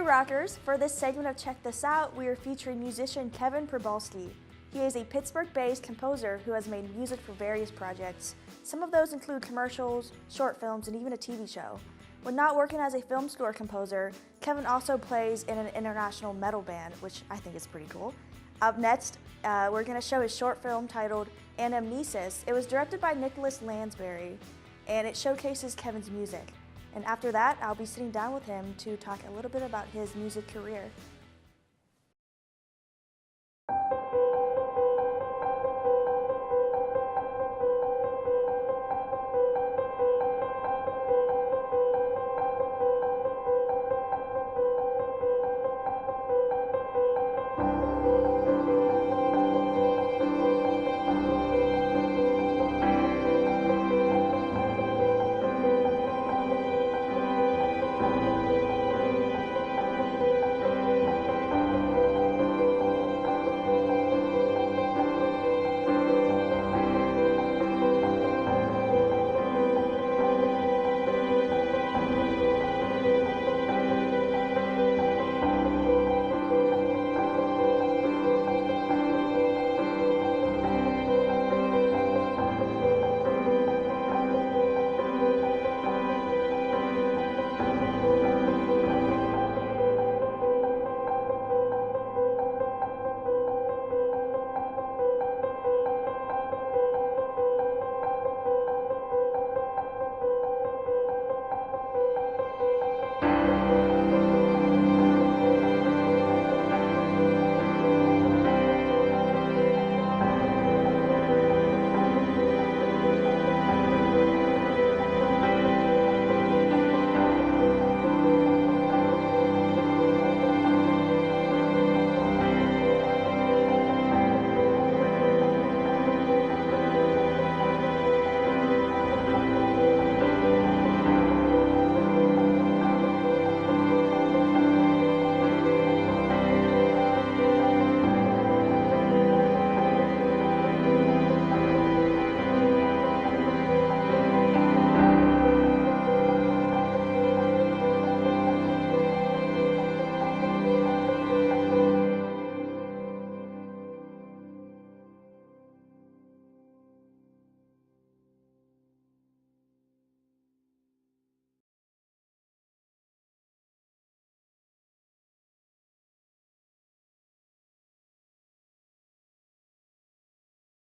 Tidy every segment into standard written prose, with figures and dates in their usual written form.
rockers, for this segment of Check This Out, we are featuring musician Kevin Pribulsky. He is a Pittsburgh-based composer who has made music for various projects. Some of those include commercials, short films, and even a TV show. When not working as a film score composer, Kevin also plays in an international metal band, which I think is pretty cool. Up next, we're going to show his short film titled Anamnesis. It was directed by Nicholas Lansbury, and it showcases Kevin's music. And after that, I'll be sitting down with him to talk a little bit about his music career.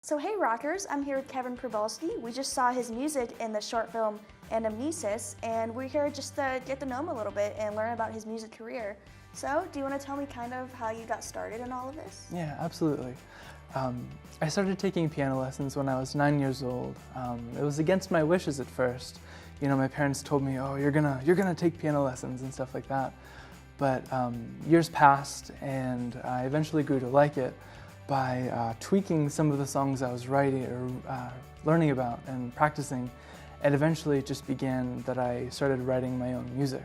So hey rockers, I'm here with Kevin Pribulsky. We just saw his music in the short film Anamnesis, and we're here just to get to know him a little bit and learn about his music career. So do you want to tell me kind of how you got started in all of this? Yeah, absolutely. I started taking piano lessons when I was 9 years old. It was against my wishes at first. You know, my parents told me, oh, you're gonna take piano lessons and stuff like that. But years passed, and I eventually grew to like it by tweaking some of the songs I was writing or learning about and practicing. And eventually it just began that I started writing my own music.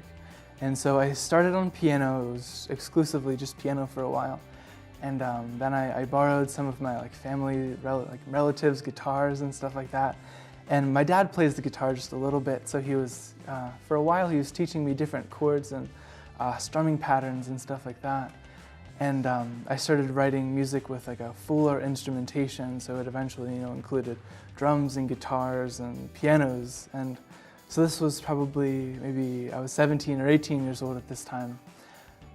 And so I started on piano. It was exclusively just piano for a while. And then I borrowed some of my family, relatives' guitars and stuff like that. And my dad plays the guitar just a little bit, so he was, for a while he was teaching me different chords and strumming patterns and stuff like that. And I started writing music with a fuller instrumentation, so it eventually included drums and guitars and pianos. And so this was probably, maybe I was 17 or 18 years old at this time.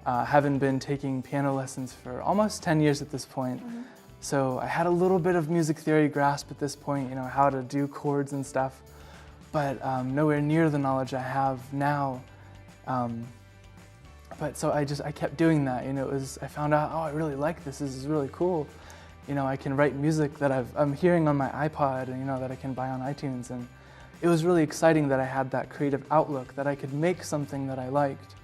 Haven't been taking piano lessons for almost 10 years at this point. Mm-hmm. So I had a little bit of music theory grasp at this point, how to do chords and stuff, but nowhere near the knowledge I have now. But so I kept doing that. I found out, oh, I really like this. This is really cool. I can write music that I'm hearing on my iPod, and that I can buy on iTunes. And it was really exciting that I had that creative outlook, that I could make something that I liked.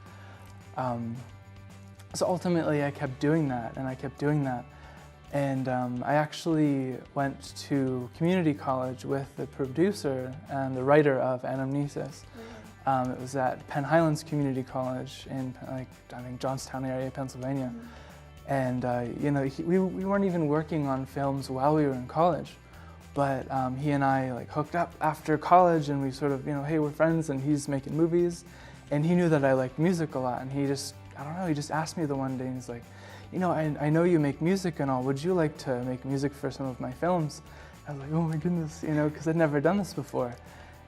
So ultimately, I kept doing that, and I kept doing that. And I actually went to community college with the producer and the writer of Anamnesis. It was at Penn Highlands Community College in, I think, Johnstown area, Pennsylvania. Mm-hmm. And we weren't even working on films while we were in college, but he and I hooked up after college, and we sort of, hey, we're friends, and he's making movies, and he knew that I liked music a lot, and he just I don't know, he just asked me the one day, and he's like, you know, I know you make music and all, would you like to make music for some of my films? I was like, oh my goodness, you know, because I'd never done this before.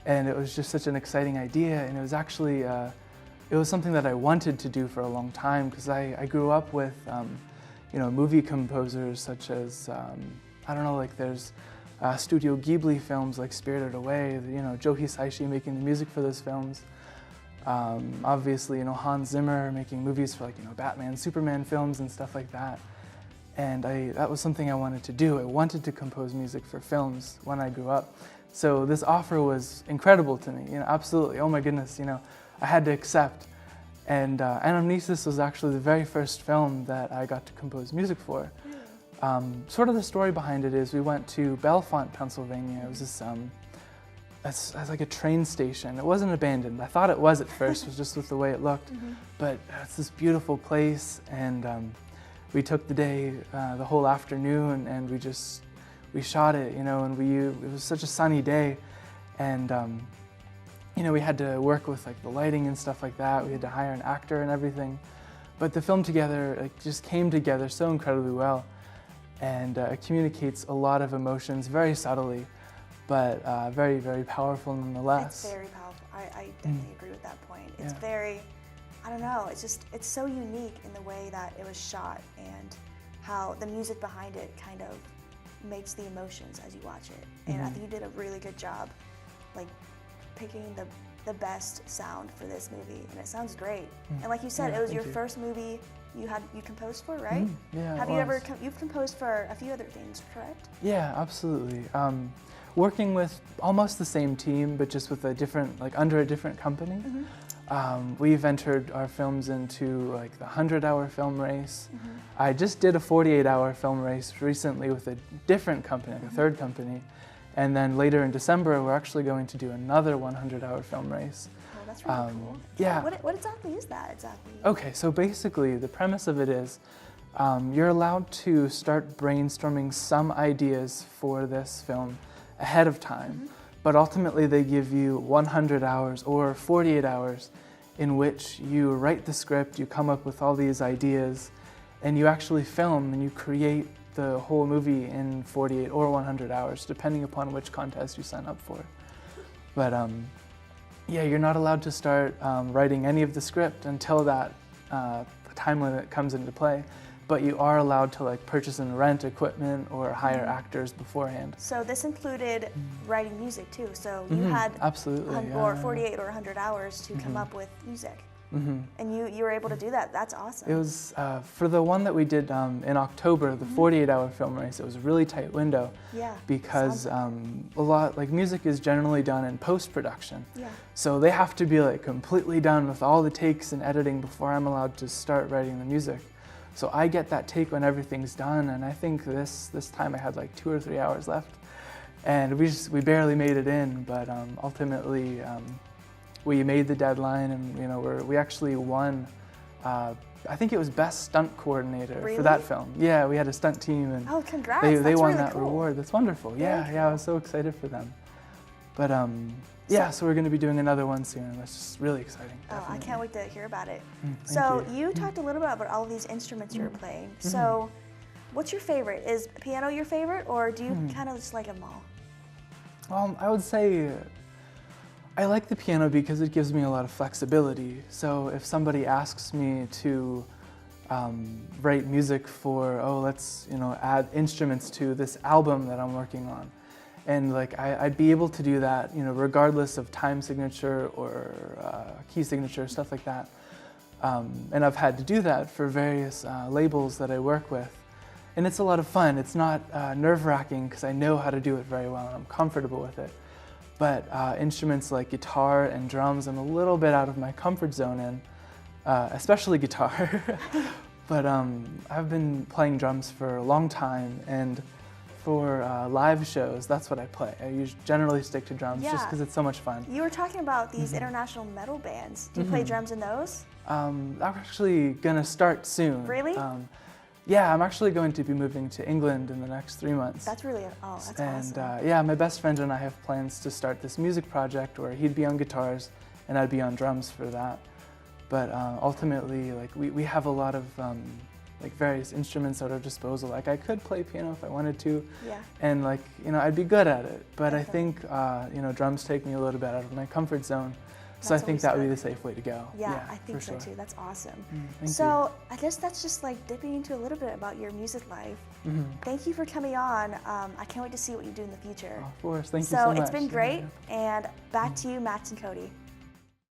And it was just such an exciting idea, and it was actually, it was something that I wanted to do for a long time, because I grew up with, you know, movie composers such as, I don't know, like there's Studio Ghibli films like Spirited Away, you know, Joe Hisaishi making the music for those films. Obviously, you know, Hans Zimmer making movies for, like, you know, Batman, Superman films and stuff like that. And that was something I wanted to do. I wanted to compose music for films when I grew up. So this offer was incredible to me, you know, absolutely. Oh my goodness, you know, I had to accept. And Anamnesis was actually the very first film that I got to compose music for. Sort of the story behind it is we went to Bellefonte, Pennsylvania. It was this, it's like a train station. It wasn't abandoned. I thought it was at first, was just with the way it looked. But it's this beautiful place, and we took the day, the whole afternoon, and we shot it, you know, and it was such a sunny day, and you know, we had to work with like the lighting and stuff like that. We had to hire an actor and everything, but the film together, like, just came together so incredibly well, and it communicates a lot of emotions very subtly, but very, very powerful nonetheless. It's very powerful. I definitely agree with that point. It's very, I don't know, it's so unique in the way that it was shot, and how the music behind it kind of makes the emotions as you watch it. And I think you did a really good job, like, picking the best sound for this movie, and it sounds great. And like you said, it was your first movie you composed for, right? Yeah. You've composed for a few other things, correct? Yeah, absolutely. Working with almost the same team, but just with a different, like, under a different company. We've entered our films into like the 100-hour film race. I just did a 48-hour film race recently with a different company, like a third company. And then later in December, we're actually going to do another 100-hour film race. Oh, that's really cool. Yeah. What exactly is that exactly? Okay, so basically the premise of it is you're allowed to start brainstorming some ideas for this film ahead of time, but ultimately they give you 100 hours or 48 hours in which you write the script, you come up with all these ideas, and you actually film and you create the whole movie in 48 or 100 hours, depending upon which contest you sign up for. But yeah, you're not allowed to start writing any of the script until that time limit comes into play. But you are allowed to, like, purchase and rent equipment or hire actors beforehand. So this included writing music too. So you had absolutely, or 48 or 100 hours to come up with music. And you were able to do that. That's awesome. It was, for the one that we did in October, the 48-hour film race, it was a really tight window. Yeah. Because a lot, like, music is generally done in post-production. Yeah. So they have to be, like, completely done with all the takes and editing before I'm allowed to start writing the music. So I get that take when everything's done, and I think this time I had like 2 or 3 hours left, and we barely made it in. But ultimately, we made the deadline, and, you know, we actually won. I think it was best stunt coordinator for that film. Yeah, we had a stunt team, and oh, congrats! They won really that cool. reward. That's wonderful. Yeah, I was so excited for them. But yeah, so we're going to be doing another one soon. That's just really exciting. Oh, I can't wait to hear about it. Thank you talked a little bit about all of these instruments you were playing. So what's your favorite? Is piano your favorite, or do you kind of just like them all? Well, I would say I like the piano because it gives me a lot of flexibility. So if somebody asks me to write music for, let's, you know, add instruments to this album that I'm working on, and, like, I'd be able to do that, you know, regardless of time signature or key signature, stuff like that. And I've had to do that for various labels that I work with. And it's a lot of fun. It's not nerve-wracking because I know how to do it very well and I'm comfortable with it. But instruments like guitar and drums, I'm a little bit out of my comfort zone in, especially guitar. But I've been playing drums for a long time, and for live shows, that's what I play. I generally stick to drums just because it's so much fun. You were talking about these international metal bands. Do you play drums in those? I'm actually going to start soon. Really? Yeah, I'm actually going to be moving to England in the next 3 months. That's really, that's and, awesome. Yeah, my best friend and I have plans to start this music project where he'd be on guitars and I'd be on drums for that. But ultimately, like we have a lot of like various instruments at our disposal. Like I could play piano if I wanted to, Yeah. and like I'd be good at it. But Definitely. I think drums take me a little bit out of my comfort zone. So That's I think always that would be good. the safe way to go. Yeah, I think for so sure. too. That's awesome. Thank So I guess that's just like dipping into a little bit about your music life. you. Thank you for coming on. I can't wait to see what you do in the future. Of course, thank you So so much. it's been Yeah, great, yeah. and back to you, Max and Cody.